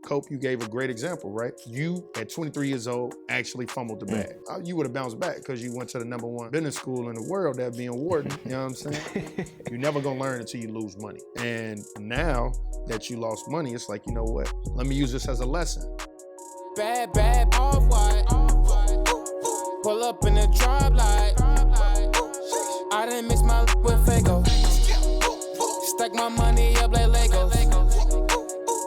Cope, you gave a great example, right? You, at 23 years old, actually fumbled the bag. You would have bounced back because you went to the #1 business school in the world, that being Wharton, you know what I'm saying? You're never gonna learn until you lose money. And now that you lost money, it's like, you know what? Let me use this as a lesson. Bad, off-white. Pull up in the drop light. I done mix my with Fago. Stack my money up like Legos.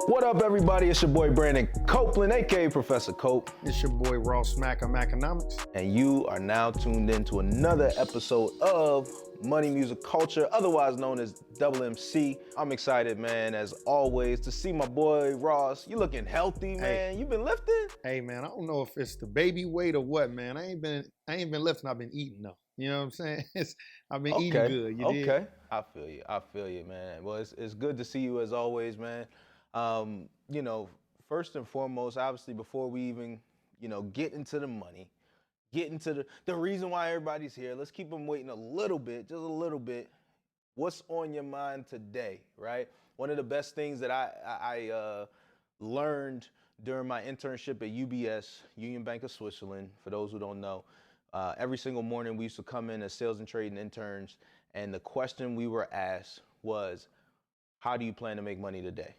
What up, everybody? It's your boy Brandon Copeland, aka Professor Cope. It's your boy Ross Mack of Economics. And you are now tuned in to another episode of Money Music Culture, otherwise known as Double MC. I'm excited, man, as always, to see my boy Ross. You looking healthy, man. Hey. You been lifting? Hey, man, I don't know if it's the baby weight or what, man. I ain't been lifting. I've been eating though. You know what I'm saying? I've been eating good. You dig? Okay. I feel you, man. Well, it's good to see you as always, man. You know, first and foremost, obviously, before we even, get into the money, get into the reason why everybody's here, let's keep them waiting a little bit, just a little bit. What's on your mind today, right? One of the best things that I learned during my internship at UBS, Union Bank of Switzerland, for those who don't know, every single morning we used to come in as sales and trading interns, and the question we were asked was, how do you plan to make money today?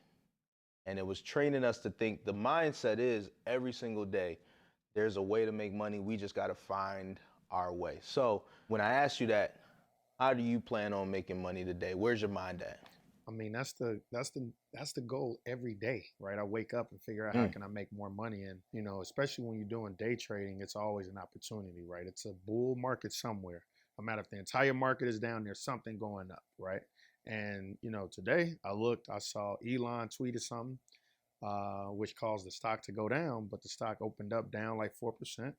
And it was training us to think the mindset is every single day, there's a way to make money. We just got to find our way. So when I asked you that, how do you plan on making money today? Where's your mind at? I mean, that's the goal every day, right? I wake up and figure out how can I make more money. And, especially when you're doing day trading, it's always an opportunity, right? It's a bull market somewhere. No matter if the entire market is down, there's something going up, right? And, today I saw Elon tweeted something, which caused the stock to go down, but the stock opened up down like 4%.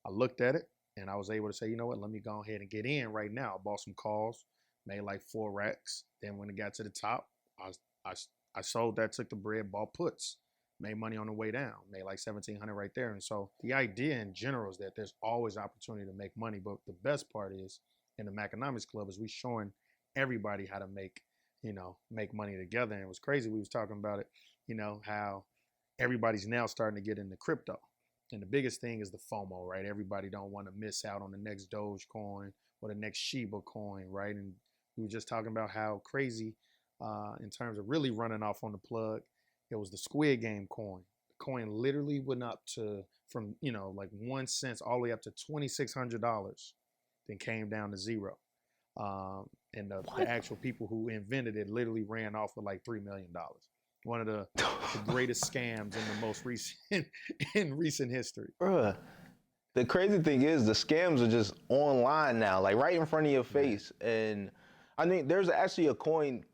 I looked at it and I was able to say, you know what, let me go ahead and get in right now. I bought some calls, made like 4 racks. Then when it got to the top, I sold that, took the bread, bought puts, made money on the way down, made like 1,700 right there. And so the idea in general is that there's always opportunity to make money. But the best part is in the Economics Club is we showing everybody how to make money together. And it was crazy. We was talking about it, how everybody's now starting to get into crypto. And the biggest thing is the FOMO, right? Everybody don't want to miss out on the next Dogecoin or the next Shiba coin, right? And we were just talking about how crazy in terms of really running off on the plug, it was the Squid Game coin. The coin literally went up from like 1 cent all the way up to $2,600, then came down to zero. And the actual people who invented it literally ran off with like $3 million. One of the greatest scams in the most recent history. Bruh, the crazy thing is the scams are just online now, like right in front of your face. And I mean, there's actually a coin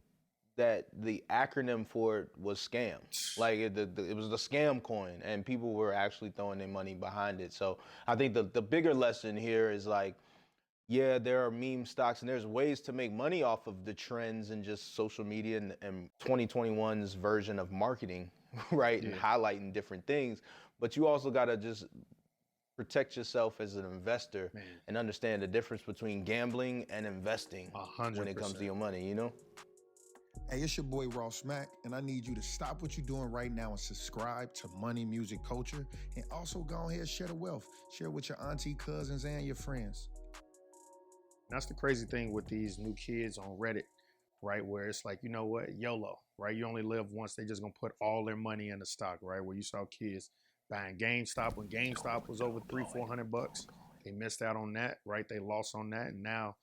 that the acronym for it was scam. Like it was the scam coin, and people were actually throwing their money behind it. So I think the bigger lesson here is like, yeah, there are meme stocks and there's ways to make money off of the trends and just social media and 2021's version of marketing, right? Yeah. And highlighting different things. But you also got to just protect yourself as an investor and understand the difference between gambling and investing 100%. When it comes to your money, Hey, it's your boy Ross Mack, and I need you to stop what you're doing right now and subscribe to Money Music Culture. And also go ahead and share the wealth. Share with your auntie, cousins, and your friends. That's the crazy thing with these new kids on Reddit, right? Where it's like, you know what, YOLO, right? You only live once. They just gonna put all their money in the stock, right? Where you saw kids buying GameStop when GameStop was over $300-400. They missed out on that, right? They lost on that, and now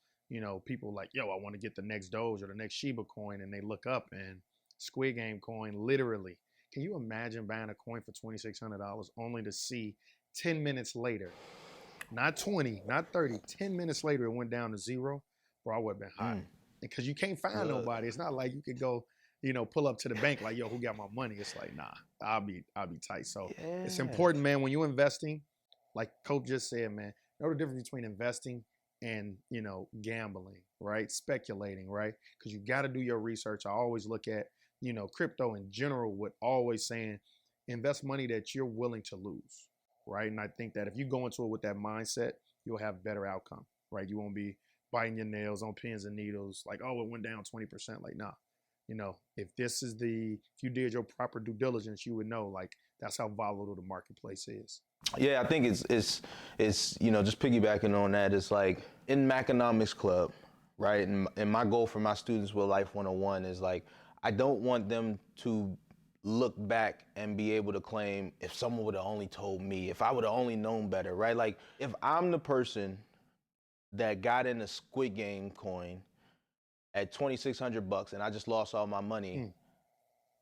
people like, yo, I want to get the next Doge or the next Shiba coin, and they look up and Squid Game coin, literally. Can you imagine buying a coin for $2,600 only to see 10 minutes later? Not 20, not 30, 10 minutes later, it went down to zero. Bro, I would have been hot. Because you can't find nobody. It's not like you could go, pull up to the bank like, yo, who got my money? It's like, nah, I'll be tight. So It's important, man, when you're investing, like Coach just said, man, know the difference between investing and, gambling, right? Speculating, right? Because you got to do your research. I always look at, crypto in general with always saying, invest money that you're willing to lose. Right. And I think that if you go into it with that mindset, you'll have better outcome. Right. You won't be biting your nails on pins and needles like, oh, it went down 20%. Like, nah, You know, if you did your proper due diligence, you would know, like, that's how volatile the marketplace is. Yeah, I think it's you know, just piggybacking on that, it's like in Maconomics Club, right? And my goal for my students with Life 101 is like, I don't want them to look back and be able to claim, if someone would have only told me, if I would have only known better, right? Like, if I'm the person that got in a Squid Game coin at $2,600 and I just lost all my money,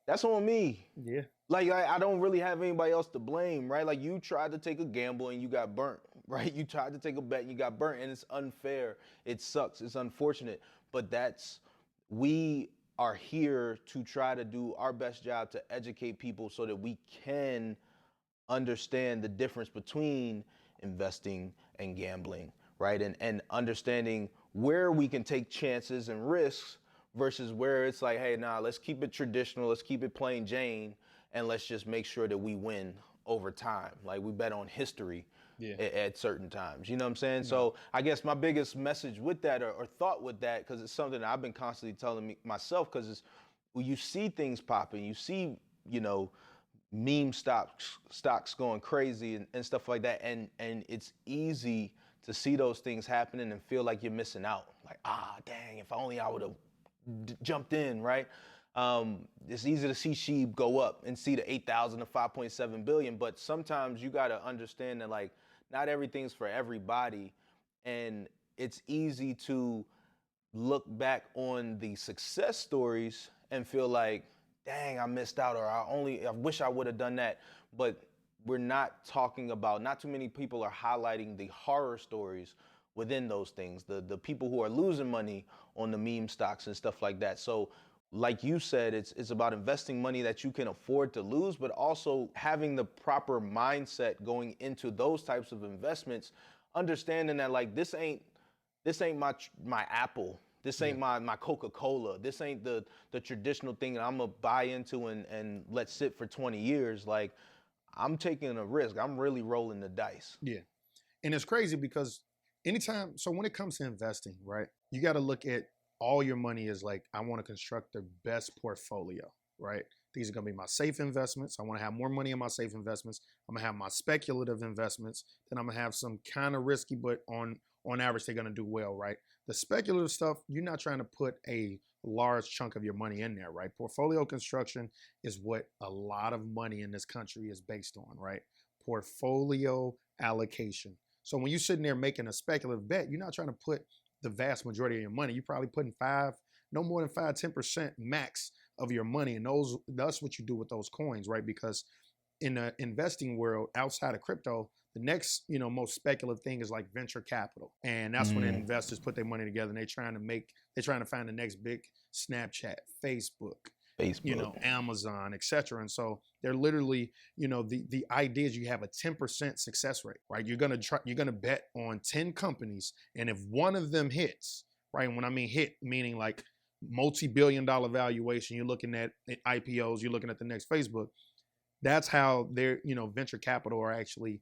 that's on me. Yeah. Like, I don't really have anybody else to blame, right? Like, you tried to take a gamble and you got burnt, right? You tried to take a bet and you got burnt, and it's unfair. It sucks. It's unfortunate. But we are here to try to do our best job to educate people so that we can understand the difference between investing and gambling, right? And understanding where we can take chances and risks versus where it's like, hey, nah, let's keep it traditional, let's keep it plain Jane, and let's just make sure that we win over time. Like, we bet on history at certain times. You know what I'm saying? Yeah. So I guess my biggest message with that or thought with that, because it's something that I've been constantly telling myself, because it's when you see things popping, you see, you know, meme stocks going crazy and stuff like that. And it's easy to see those things happening and feel like you're missing out. Like, dang, if only I would have jumped in, right? It's easy to see SHIB go up and see the 8,000 to 5.7 billion, but sometimes you got to understand that, like, not everything's for everybody, and it's easy to look back on the success stories and feel like, dang, I missed out, or I wish I would have done that. But we're not talking about, not too many people are highlighting the horror stories within those things, the people who are losing money on the meme stocks and stuff like that. So like you said, it's about investing money that you can afford to lose, but also having the proper mindset going into those types of investments, understanding that, like, this ain't my Apple, this ain't my Coca-Cola, this ain't the traditional thing that I'm gonna buy into and let sit for 20 years. Like, I'm taking a risk. I'm really rolling the dice. Yeah. And it's crazy because so when it comes to investing, right, you got to look at all your money is like, I want to construct the best portfolio, right? These are going to be my safe investments. I want to have more money in my safe investments. I'm going to have my speculative investments. Then I'm going to have some kind of risky, but on average, they're going to do well, right? The speculative stuff, you're not trying to put a large chunk of your money in there, right? Portfolio construction is what a lot of money in this country is based on, right? Portfolio allocation. So when you're sitting there making a speculative bet, you're not trying to put the vast majority of your money. You're probably putting no more than 10% max of your money. And that's what you do with those coins, right? Because in the investing world, outside of crypto, the next, most speculative thing is like venture capital. And that's when investors put their money together and they're trying to find the next big Snapchat, Facebook, Amazon, etc. And so they're literally, the idea is you have a 10% success rate, right? You're gonna bet on 10 companies, and if one of them hits, right? And when I mean hit, meaning like multi-billion-dollar valuation, you're looking at IPOs, you're looking at the next Facebook. That's how their, venture capital are actually,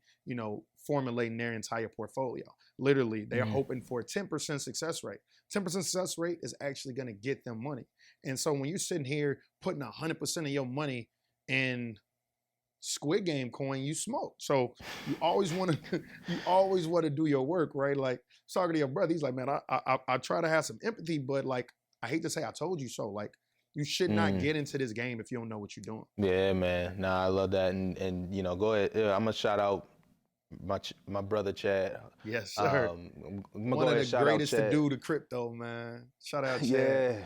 formulating their entire portfolio. Literally, they're hoping for a 10% success rate. 10% success rate is actually going to get them money. And so when you're sitting here putting 100% of your money in Squid Game coin, you smoke. So you always want to do your work, right? Like, talking to your brother, he's like, man, I try to have some empathy, but like, I hate to say I told you so. Like, you should not get into this game if you don't know what you're doing. Yeah, man. Nah, I love that. And go ahead. I'm gonna shout out my brother Chad. Yes, sir. One of the greatest to do the crypto, man. Shout out Chad. Yeah,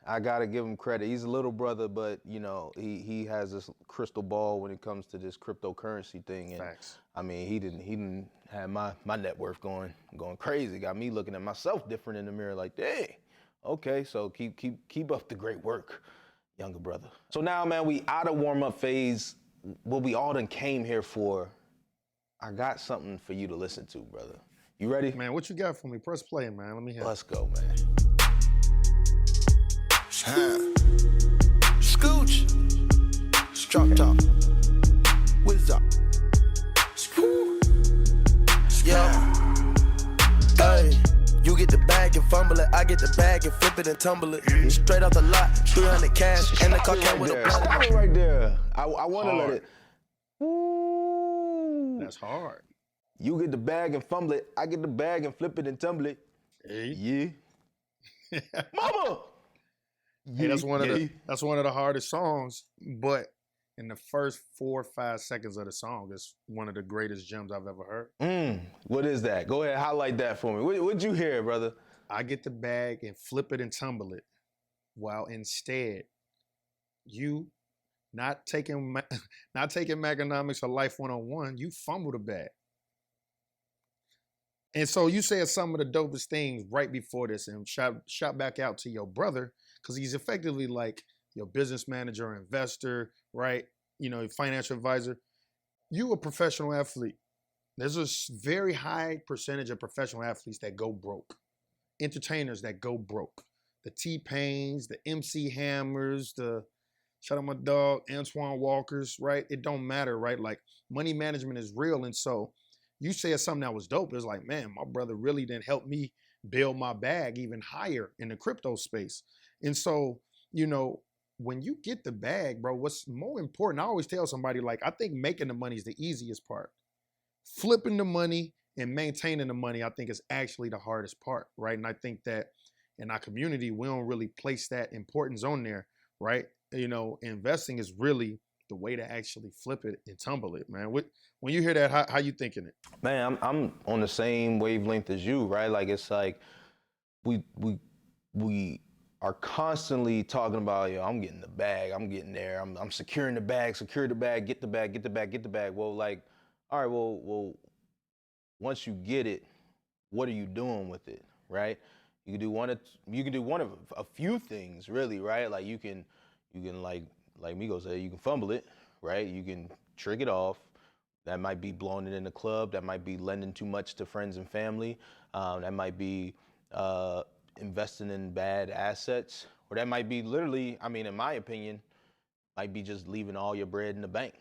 I gotta give him credit. He's a little brother, but he has this crystal ball when it comes to this cryptocurrency thing. And facts. I mean, he didn't have my net worth going crazy. Got me looking at myself different in the mirror, like, dang. Okay, so keep up the great work, younger brother. So now, man, we out of warm-up phase. What we all done came here for. I got something for you to listen to, brother. You ready? Man, what you got for me? Press play, man. Let me hear. Let's go, man. Scooch. Drop top. Whiz up. Yeah. Hey. You get the bag and fumble it, I get the bag bag and flip it and tumble it. Straight off the lot, 300 cash, and the car came with a block. Stop it right there. I want to let it. Ooh. That's hard. You get the bag and fumble it. I get the bag and flip it and tumble it. Hey. Yeah. Mama. Hey, that's one of the hardest songs, but in the first 4 or 5 seconds of the song, it's one of the greatest gems I've ever heard. What is that? Go ahead, highlight that for me. What'd you hear, brother? I get the bag and flip it and tumble it, while instead you not taking Magonomics or Life 101, you fumble the bag. And so you said some of the dopest things right before this, and shout back out to your brother, because he's effectively like your business manager, investor, right? You know, financial advisor. You a professional athlete. There's a very high percentage of professional athletes that go broke. Entertainers that go broke. The T-Pains, the MC Hammers, the shout out my dog, Antoine Walkers, right? It don't matter, right? Like money management is real. And so you said something that was dope. It's like, man, my brother really didn't help me build my bag even higher in the crypto space. And so, you know, when you get the bag, bro, what's more important, I always tell somebody, like, I think making the money is the easiest part. Flipping the money and maintaining the money, I think, is actually the hardest part, right? And I think that in our community, we don't really place that importance on there, right? You know, investing is really the way to actually flip it and tumble it, man. When you hear that, how you thinking it? Man, I'm on the same wavelength as you, right? Like, it's like we are constantly talking about, yo, I'm getting the bag, I'm getting there, I'm securing the bag, secure the bag, get the bag, get the bag, get the bag. Well, like, all right, well, once you get it, what are you doing with it, right? You can do one of a few things, really, right? Like you can like Migo said, you can fumble it, right? You can trick it off. That might be blowing it in the club. That might be lending too much to friends and family. That might be investing in bad assets, or that might be literally, I mean, in my opinion, might be just leaving all your bread in the bank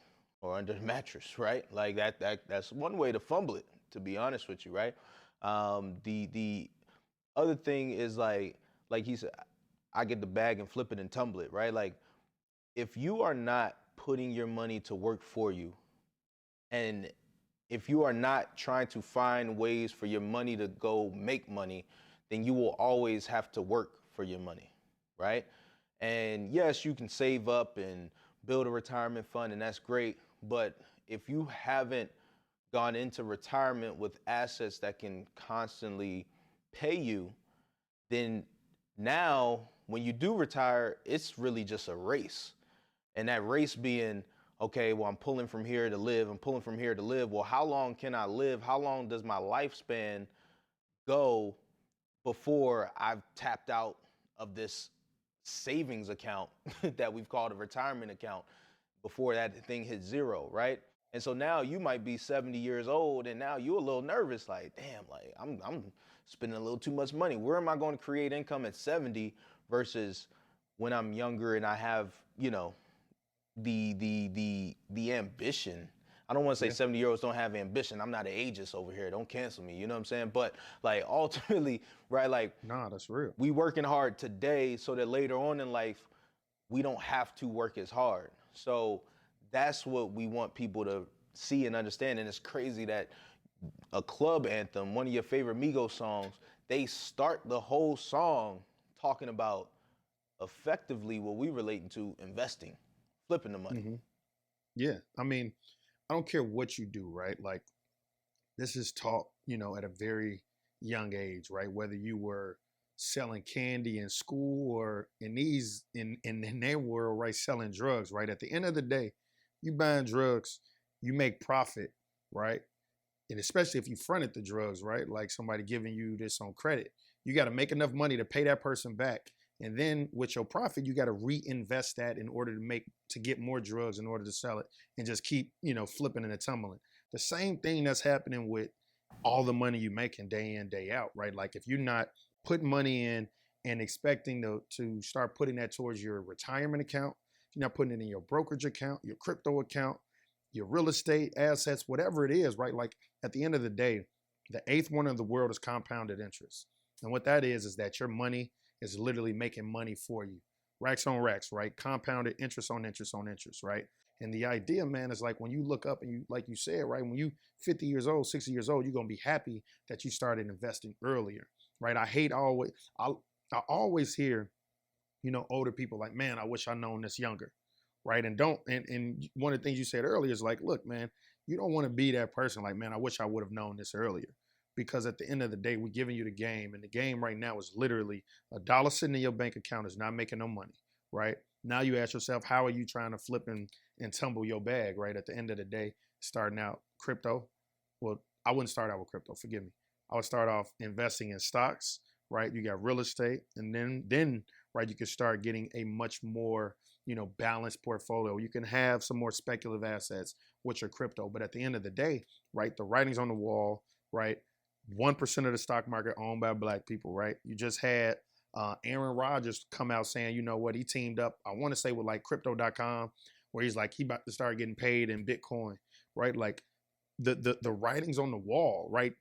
or under the mattress, right? Like that's one way to fumble it, to be honest with you, right? The other thing is like he said, I get the bag and flip it and tumble it, right? Like, if you are not putting your money to work for you, and if you are not trying to find ways for your money to go make money, then you will always have to work for your money, right? And yes, you can save up and build a retirement fund, and that's great. But if you haven't gone into retirement with assets that can constantly pay you, then now when you do retire, it's really just a race. And that race being, okay, well, I'm pulling from here to live. I'm pulling from here to live. Well, how long can I live? How long does my lifespan go before I've tapped out of this savings account that we've called a retirement account, before that thing hits zero, right? And so now you might be 70 years old, and now you're a little nervous, like, damn, like I'm spending a little too much money. Where am I going to create income at 70 versus when I'm younger and I have, you know, the ambition. I don't want to say 70-year-olds don't have ambition. I'm not an ageist over here. Don't cancel me. You know what I'm saying? But like ultimately, right? Like, nah, that's real. We working hard today so that later on in life, we don't have to work as hard. So that's what we want people to see and understand. And it's crazy that a club anthem, one of your favorite Migos songs, they start the whole song talking about effectively what we relating to investing, flipping the money. Mm-hmm. Yeah, I mean, I don't care what you do, right? Like, this is taught, you know, at a very young age, right? Whether you were selling candy in school or in their world, right, selling drugs, right? At the end of the day, you buying drugs, you make profit, right? And especially if you fronted the drugs, right? Like somebody giving you this on credit, you got to make enough money to pay that person back. And then with your profit, you got to reinvest that in order to get more drugs in order to sell it and just keep, you know, flipping and tumbling. The same thing that's happening with all the money you making day in, day out, right? Like if you're not putting money in and expecting to start putting that towards your retirement account, if you're not putting it in your brokerage account, your crypto account, your real estate assets, whatever it is, right? Like at the end of the day, the eighth one of the world is compounded interest. And what that is that your money is literally making money for you. Racks on racks, right? Compounded interest on interest on interest, right? And the idea, man, is like when you look up and you, like you said, right? When you 50 years old, 60 years old, you're gonna be happy that you started investing earlier, right? I always hear, older people like, man, I wish I known this younger, right? And one of the things you said earlier is like, look, man, you don't want to be that person like, man, I wish I would have known this earlier. Because at the end of the day, we're giving you the game, and the game right now is literally $1 sitting in your bank account is not making no money, right? Now you ask yourself, how are you trying to flip and tumble your bag, right? At the end of the day, starting out crypto. Well, I wouldn't start out with crypto, forgive me. I would start off investing in stocks, right? You got real estate, and then right, you can start getting a much more, balanced portfolio. You can have some more speculative assets with your crypto, but at the end of the day, right, the writing's on the wall, right? 1% of the stock market owned by black people, right? You just had Aaron Rodgers come out saying, you know what, he teamed up, I want to say with like crypto.com, where he's like, he about to start getting paid in Bitcoin, right? Like the writing's on the wall, right?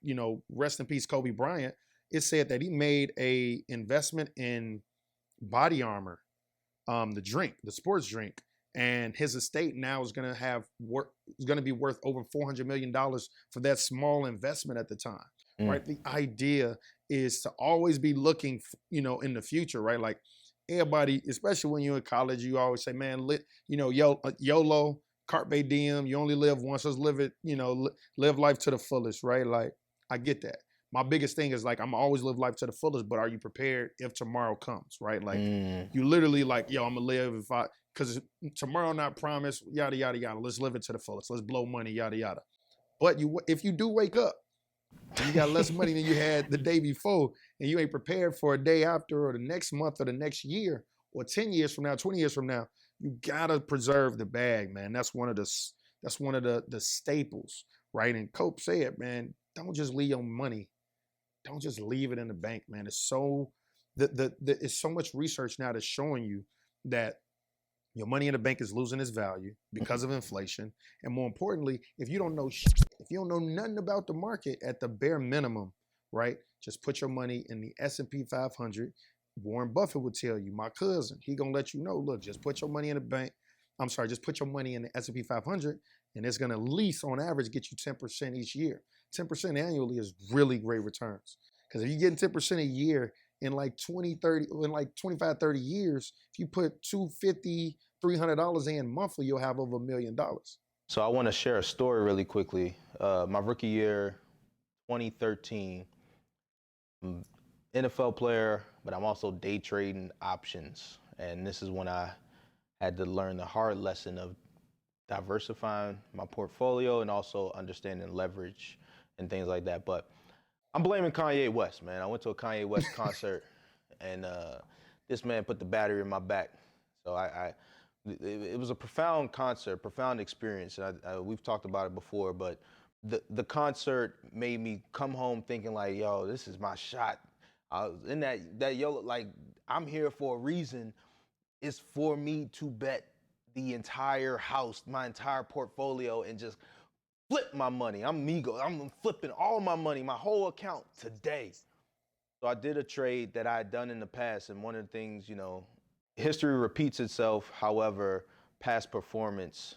Rest in peace, Kobe Bryant. It said that he made a investment in Body Armor, the sports drink, and his estate now is going to be worth over $400 million for that small investment at the time, right? The idea is to always be looking, in the future, right? Like everybody, especially when you're in college, you always say, man, YOLO, carpe diem, you only live once, let's live it, live life to the fullest, right? Like, I get that. My biggest thing is like, I'm always live life to the fullest, but are you prepared if tomorrow comes, right? Like you literally like, yo, I'm gonna live because tomorrow not promised, yada, yada, yada. Let's live it to the fullest. Let's blow money, yada, yada. But if you do wake up and you got less money than you had the day before, and you ain't prepared for a day after or the next month or the next year or 10 years from now, 20 years from now, you gotta preserve the bag, man. That's one of the staples, right? And Cope said, man, don't just leave your money. Don't just leave it in the bank, man. It's so it's so much research now that's showing you that your money in the bank is losing its value because of inflation. And more importantly, if you don't know nothing about the market, at the bare minimum, right? Just put your money in the S&P 500. Warren Buffett would tell you, my cousin, he gonna let you know, look, just put your money in the bank. Just put your money in the S&P 500, and it's gonna at least on average get you 10% each year. 10% annually is really great returns. Because if you're getting 10% a year in like 25, 30 years, if you put $250, $300 in monthly, you'll have over $1 million. So I want to share a story really quickly. My rookie year, 2013, NFL player, but I'm also day trading options. And this is when I had to learn the hard lesson of diversifying my portfolio and also understanding leverage and things like that. But I'm blaming Kanye West, man. I went to a Kanye West concert, and this man put the battery in my back. So it was a profound concert, profound experience. And we've talked about it before, but the concert made me come home thinking like, yo, this is my shot. I was in that YOLO, like, I'm here for a reason. It's for me to bet the entire house, my entire portfolio, and just flip my money. I'm flipping all my money, my whole account today. So I did a trade that I had done in the past, and one of the things, history repeats itself. However, past performance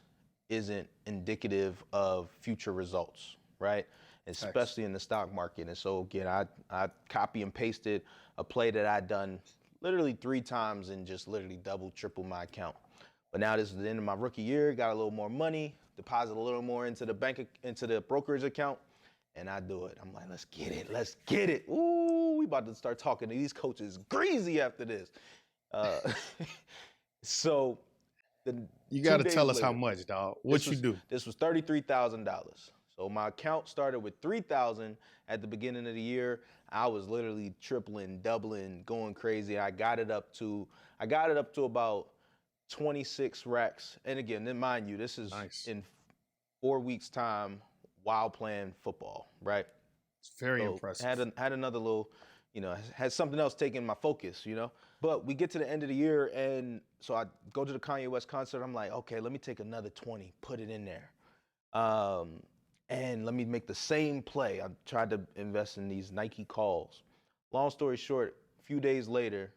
isn't indicative of future results, right? Especially in the stock market. And so again, I copy and pasted a play that I'd done literally 3 times and just literally double, triple my account. But now this is the end of my rookie year, got a little more money, deposit a little more into the brokerage account, and I do it. I'm like, let's get it. Ooh, we about to start talking to these coaches greasy after this. So you got to tell us how much, dog. What you do? This was $33,000. So my account started with $3,000 at the beginning of the year. I was literally tripling, doubling, going crazy. I got it up to about 26 racks. And again, then mind you, this is in 4 weeks' time while playing football, right? It's very impressive. Had another little, had something else taking my focus, But we get to the end of the year, and so I go to the Kanye West concert. I'm like, okay, let me take another 20, put it in there. And let me make the same play. I tried to invest in these Nike calls. Long story short, a few days later,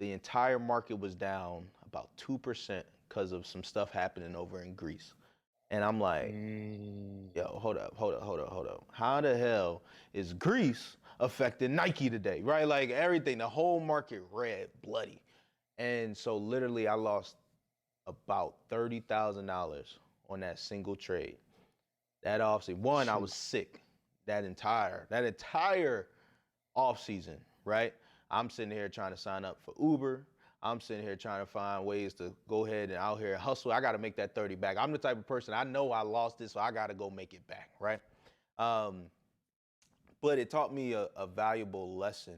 the entire market was down about 2% because of some stuff happening over in Greece. And I'm like, yo, hold up. How the hell is Greece affecting Nike today, right? Like everything, the whole market red, bloody. And so literally I lost about $30,000 on that single trade. That offseason, I was sick that entire offseason, right? I'm sitting here trying to sign up for Uber. I'm sitting here trying to find ways to go ahead and out here hustle. I got to make that 30 back. I'm the type of person, I know I lost this, so I got to go make it back, right? But it taught me a valuable lesson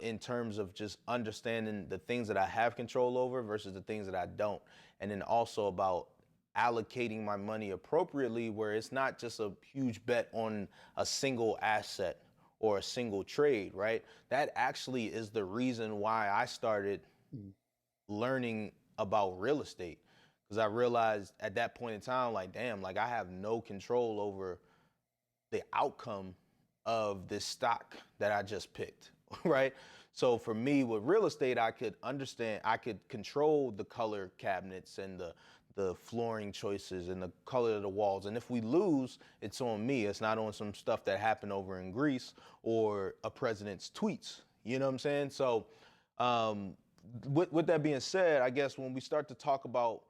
in terms of just understanding the things that I have control over versus the things that I don't. And then also about allocating my money appropriately, where it's not just a huge bet on a single asset or a single trade, right? That actually is the reason why I started learning about real estate, because I realized at that point in time, like, damn, like I have no control over the outcome of this stock that I just picked, right? So for me with real estate, I could understand, I could control the color cabinets and the flooring choices and the color of the walls. And if we lose, it's on me. It's not on some stuff that happened over in Greece or a president's tweets. You know what I'm saying? So with that being said, I guess when we start to talk about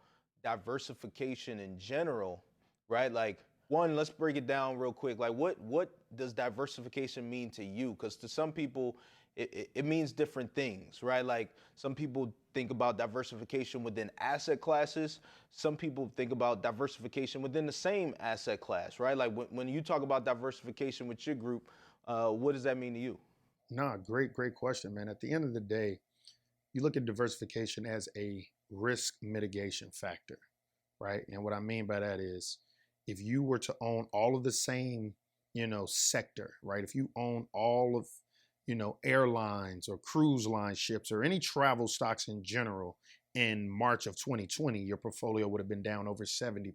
diversification in general, right? Like, one, let's break it down real quick. Like, what does diversification mean to you? Because to some people, it means different things, right? Like, some people think about diversification within asset classes. Some people think about diversification within the same asset class, right? Like, when you talk about diversification with your group, what does that mean to you? Nah, great question, man. At the end of the day, you look at diversification as a risk mitigation factor, right? And what I mean by that is, if you were to own all of the same, sector, right? If you own all of, airlines or cruise line ships or any travel stocks in general in March of 2020, your portfolio would have been down over 70%.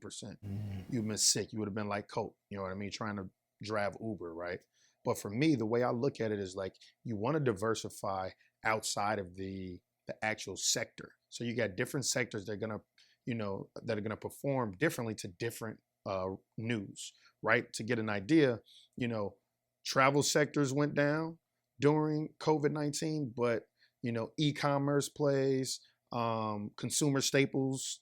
You've been sick. You would have been like Coke, you know what I mean? Trying to drive Uber, right? But for me, the way I look at it is like, you want to diversify outside of the actual sector. So you got different sectors that are going to, that are going to perform differently to different news, right? To get an idea, travel sectors went down during COVID-19, but, e-commerce plays, consumer staples,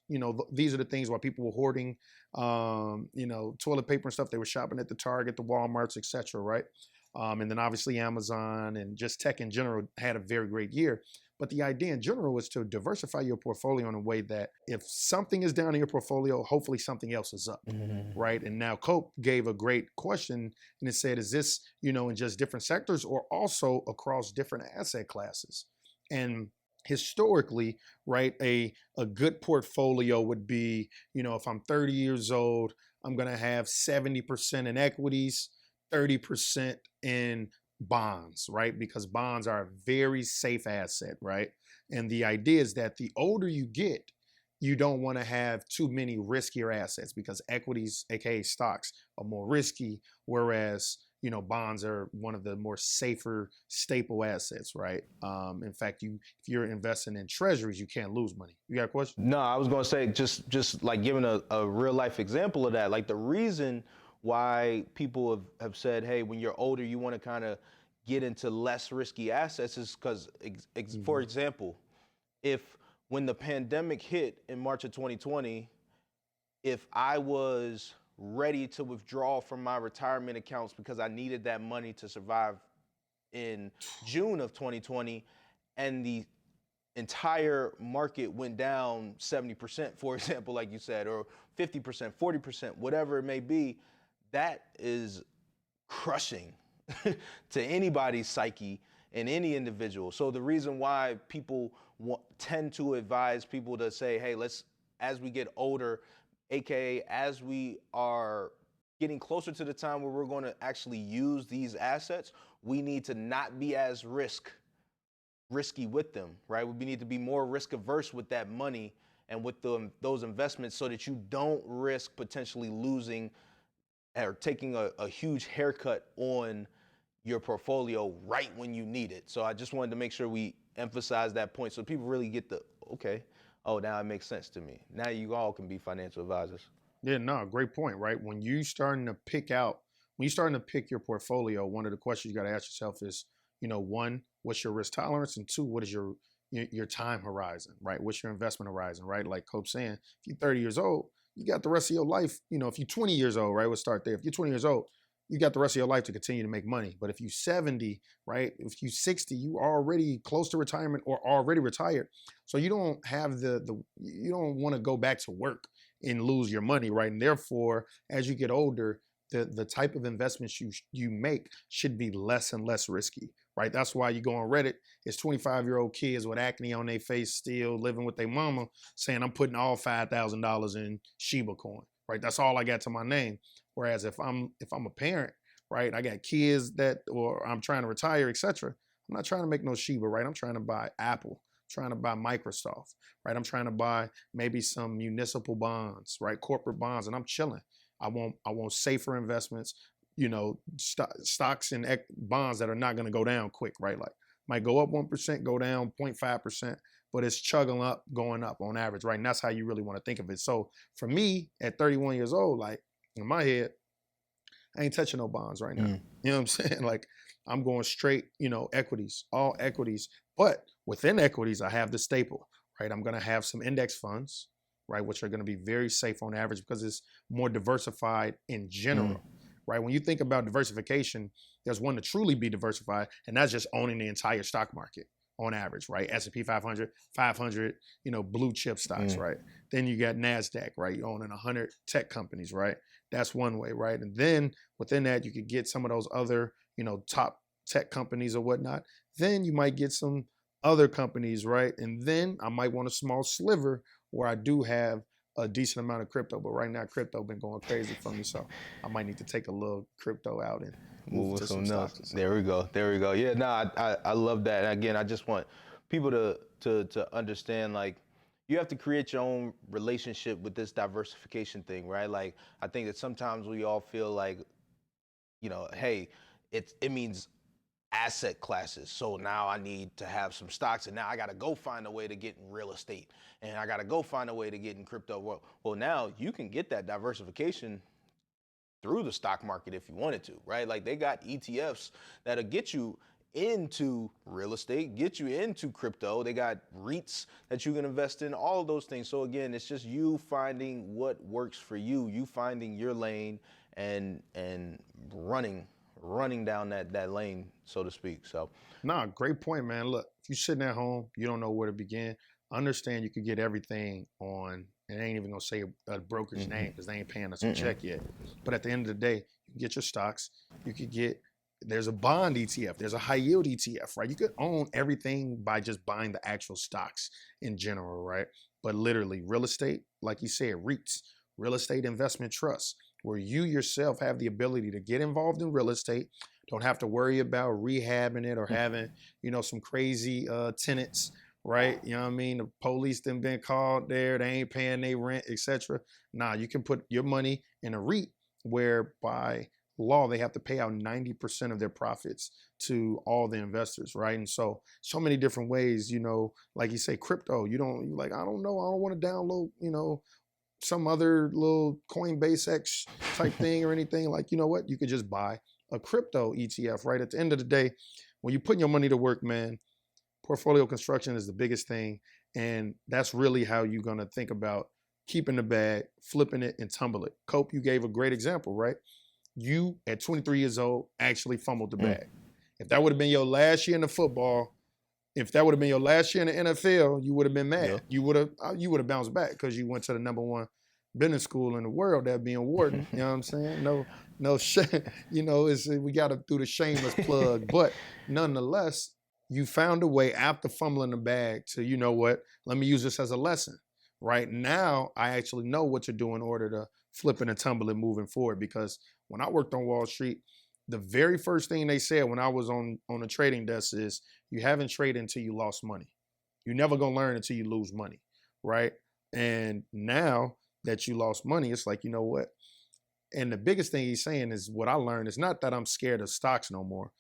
these are the things where people were hoarding, toilet paper and stuff. They were shopping at the Target, the Walmarts, etc., right? And then obviously Amazon and just tech in general had a very great year. But the idea in general is to diversify your portfolio in a way that if something is down in your portfolio, hopefully something else is up, right? And now Cope gave a great question, and it said, is this, in just different sectors or also across different asset classes? And historically, right, a good portfolio would be, if I'm 30 years old, I'm going to have 70% in equities, 30% in bonds, right? Because bonds are a very safe asset, right? And the idea is that the older you get, you don't want to have too many riskier assets, because equities, aka stocks, are more risky, whereas bonds are one of the more safer staple assets, right? In fact, if you're investing in treasuries, you can't lose money. You got a question? No, I was gonna say just like giving a real life example of that. Like, the reason why people have said, hey, when you're older, you want to kind of get into less risky assets is because, for example, when the pandemic hit in March of 2020, if I was ready to withdraw from my retirement accounts because I needed that money to survive in June of 2020, and the entire market went down 70%, for example, like you said, or 50%, 40%, whatever it may be, that is crushing to anybody's psyche and any individual. So the reason why people tend to advise people to say, hey, as we get older, AKA as we are getting closer to the time where we're going to actually use these assets, we need to not be as risky with them, right? We need to be more risk averse with that money and with those investments, so that you don't risk potentially losing or taking a huge haircut on your portfolio right when you need it. So I just wanted to make sure we emphasize that point so people really get the, okay, oh, now it makes sense to me. Now you all can be financial advisors. Yeah, no, great point, right? When you starting to pick your portfolio, one of the questions you got to ask yourself is, one, what's your risk tolerance? And two, what is your time horizon, right? What's your investment horizon, right? Like Cope's saying, if you're 30 years old, you got the rest of your life. If you're 20 years old, right? We'll start there. If you're 20 years old, you got the rest of your life to continue to make money. But if you're 70, right? If you're 60, you already close to retirement or already retired. So you don't have you don't want to go back to work and lose your money, right? And therefore, as you get older, the type of investments you make should be less and less risky, right? That's why you go on Reddit, it's 25-year-old kids with acne on their face still living with their mama saying, I'm putting all $5,000 in Shiba coin, right? That's all I got to my name. Whereas if I'm a parent, right, I got kids or I'm trying to retire, etc. I'm not trying to make no Shiba, right? I'm trying to buy Apple, trying to buy Microsoft, right? I'm trying to buy maybe some municipal bonds, right? Corporate bonds, and I'm chilling. I want safer investments, stocks and bonds that are not going to go down quick, right? Like might go up 1%, go down 0.5%, but it's chugging up, going up on average, right? And that's how you really want to think of it. So for me, at 31 years old, like in my head, I ain't touching no bonds right now. You know what I'm saying? Like I'm going straight, equities, all equities. But within equities, I have the staple, right? I'm going to have some index funds, right, which are going to be very safe on average because it's more diversified in general, right? When you think about diversification, there's one to truly be diversified, and that's just owning the entire stock market on average, right? S&P 500, blue chip stocks, right? Then you got NASDAQ, right? You're owning 100 tech companies, right? That's one way, right? And then within that, you could get some of those other, top tech companies or whatnot. Then you might get some other companies, right? And then I might want a small sliver where I do have a decent amount of crypto. But right now, crypto been going crazy for me. So I might need to take a little crypto out and move to some stocks. There we go. Yeah, no, I love that. And again, I just want people to understand, like, you have to create your own relationship with this diversification thing, right? Like, I think that sometimes we all feel like, hey, it means asset classes. So now I need to have some stocks, and now I got to go find a way to get in real estate, and I got to go find a way to get in crypto. Well, now you can get that diversification through the stock market if you wanted to, right? Like they got ETFs that'll get you into real estate, get you into crypto. They got REITs that you can invest in, all of those things. So again, it's just you finding what works for you, you finding your lane and running down that lane, so to speak. So nah, great point, man. Look, if you're sitting at home, you don't know where to begin. Understand you could get everything on, and I ain't even gonna say a broker's name because they ain't paying us a check yet. But at the end of the day, you can get your stocks. You could get, there's a bond ETF, there's a high yield ETF, right? You could own everything by just buying the actual stocks in general, right? But literally real estate, like you said, REITs, real estate investment trusts, where you yourself have the ability to get involved in real estate, don't have to worry about rehabbing it or having, some crazy tenants, right? You know what I mean? The police done been called there, they ain't paying their rent, etc. Nah, you can put your money in a REIT where by law they have to pay out 90% of their profits to all the investors, right? And so many different ways, like you say, crypto, I don't know, I don't want to download, some other little Coinbase X type thing or anything. Like, you know what? You could just buy a crypto ETF, right? At the end of the day, when you put your money to work, man, portfolio construction is the biggest thing. And that's really how you're going to think about keeping the bag, flipping it, and tumble it. Cope, you gave a great example, right? You, at 23 years old, actually fumbled the bag. If that would have been your last year in the football, if that would have been your last year in the NFL, you would have been mad. Yeah. You would have bounced back because you went to the number one business school in the world, that being Wharton. You know what I'm saying? No shame. We got to do the shameless plug. But nonetheless, you found a way after fumbling the bag to, you know what, let me use this as a lesson. Right now, I actually know what to do in order to flip it and tumble it moving forward. Because when I worked on Wall Street, the very first thing they said when I was on the trading desk is, you haven't traded until you lost money. You're never going to learn until you lose money, right? And now that you lost money, it's like, you know what? And the biggest thing he's saying is what I learned is not that I'm scared of stocks no more.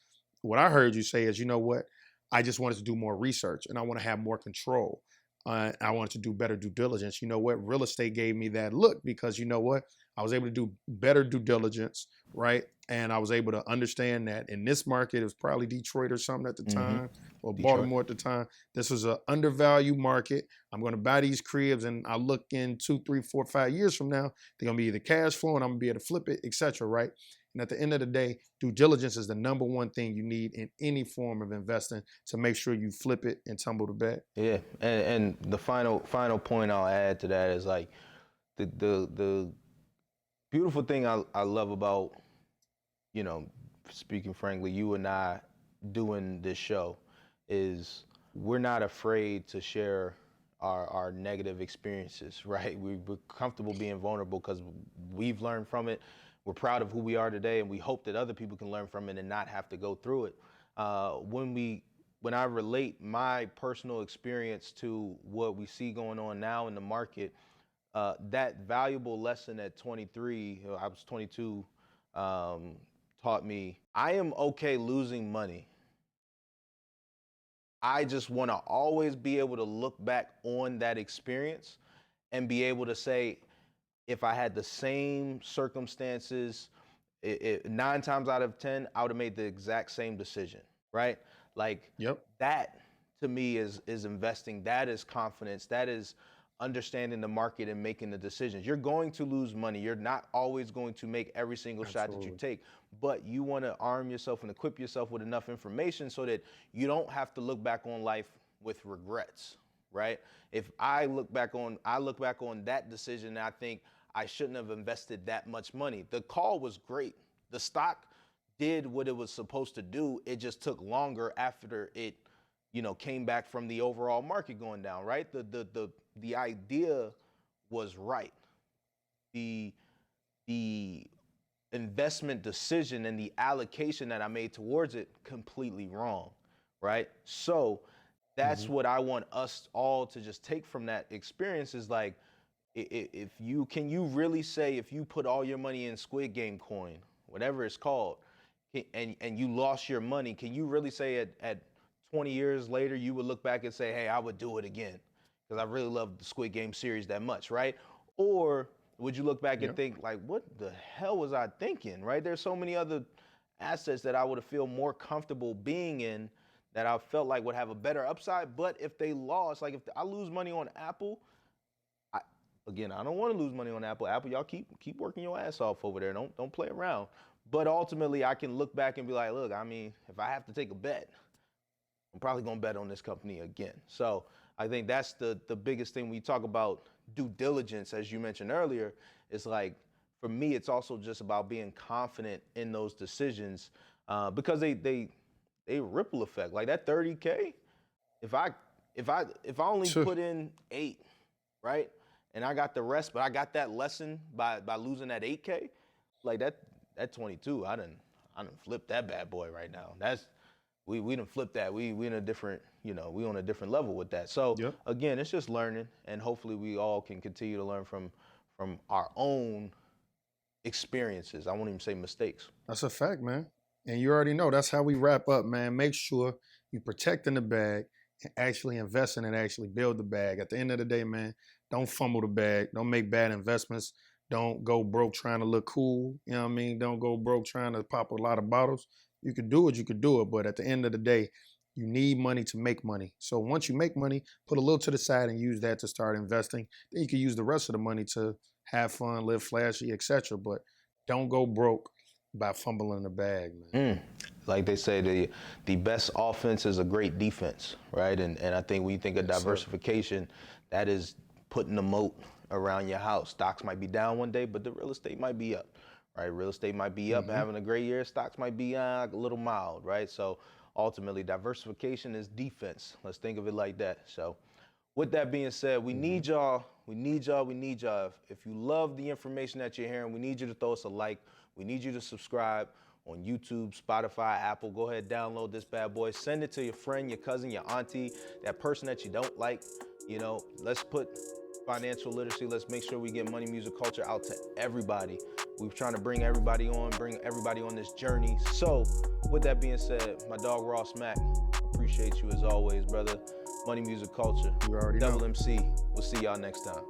what I heard you say is, you know what? I just wanted to do more research and I want to have more control. I wanted to do better due diligence. You know what? Real estate gave me that look because you know what? I was able to do better due diligence, right? And I was able to understand that in this market, it was probably Detroit or something at the time, or Detroit. Baltimore at the time. This was an undervalued market. I'm going to buy these cribs, and I look in 2, 3, 4, 5 years from now, they're going to be either cash flow, and I'm going to be able to flip it, etc. Right? And at the end of the day, due diligence is the number one thing you need in any form of investing to make sure you flip it and tumble the bag. Yeah, and the final point I'll add to that is like the beautiful thing I love about, you know, speaking frankly, you and I doing this show is we're not afraid to share our negative experiences, right? We're comfortable being vulnerable because we've learned from it. We're proud of who we are today, and we hope that other people can learn from it and not have to go through it. When I relate my personal experience to what we see going on now in the market, that valuable lesson at 23, I was 22, taught me I am okay losing money. I just want to always be able to look back on that experience and be able to say, if I had the same circumstances, 9 times out of 10, I would have made the exact same decision, right? Like that to me is investing. That is confidence. That is understanding the market and making the decisions. You're going to lose money. You're not always going to make every single shot that you take, but you want to arm yourself and equip yourself with enough information so that you don't have to look back on life with regrets, right? If I look back on that decision and I think I shouldn't have invested that much money. The call was great. The stock did what it was supposed to do. It just took longer after it, came back from the overall market going down, right? The idea was right. The investment decision and the allocation that I made towards it completely wrong, right? So that's what I want us all to just take from that experience is like, can you really say if you put all your money in Squid Game coin, whatever it's called, and you lost your money, can you really say at 20 years later you would look back and say, hey, I would do it again because I really love the Squid Game series that much, right? Or would you look back and think like, what the hell was I thinking, right? There's so many other assets that I would have feel more comfortable being in that I felt like would have a better upside. But if they lost, like if I lose money on Apple, Again, I don't want to lose money on Apple. Apple, y'all keep working your ass off over there. Don't play around. But ultimately, I can look back and be like, look, I mean, if I have to take a bet, I'm probably going to bet on this company again. So I think that's the biggest thing when you talk about due diligence, as you mentioned earlier. It's like, for me, it's also just about being confident in those decisions because they ripple effect. Like that 30K, if I only put in 8, right? And I got the rest, but I got that lesson by losing that 8K. Like that 22, I done flipped that bad boy right now. We done flipped that. We in a different, we on a different level with that. So again, it's just learning, and hopefully we all can continue to learn from our own experiences. I won't even say mistakes. That's a fact, man. And you already know that's how we wrap up, man. Make sure you protecting the bag and actually investing and actually build the bag. At the end of the day, man, don't fumble the bag. Don't make bad investments. Don't go broke trying to look cool. You know what I mean? Don't go broke trying to pop a lot of bottles. You could do it, but at the end of the day, you need money to make money. So once you make money, put a little to the side and use that to start investing. Then you can use the rest of the money to have fun, live flashy, etc. But don't go broke by fumbling the bag, man. Like they say, the best offense is a great defense, right? And I think when you think of diversification, that is putting a moat around your house. Stocks might be down one day, but the real estate might be up, right? Real estate might be up and having a great year. Stocks might be a little mild, right? So ultimately, diversification is defense. Let's think of it like that. So with that being said, we need y'all. We need y'all. If you love the information that you're hearing, we need you to throw us a like. We need you to subscribe on YouTube, Spotify, Apple. Go ahead, download this bad boy. Send it to your friend, your cousin, your auntie, that person that you don't like. Let's put financial literacy. Let's make sure we get money music culture out to everybody. We're trying to bring everybody on this journey. So with that being said, my dog Ross Mack, appreciate you as always, brother. Money music culture. You already know. Double MC. We'll see y'all next time.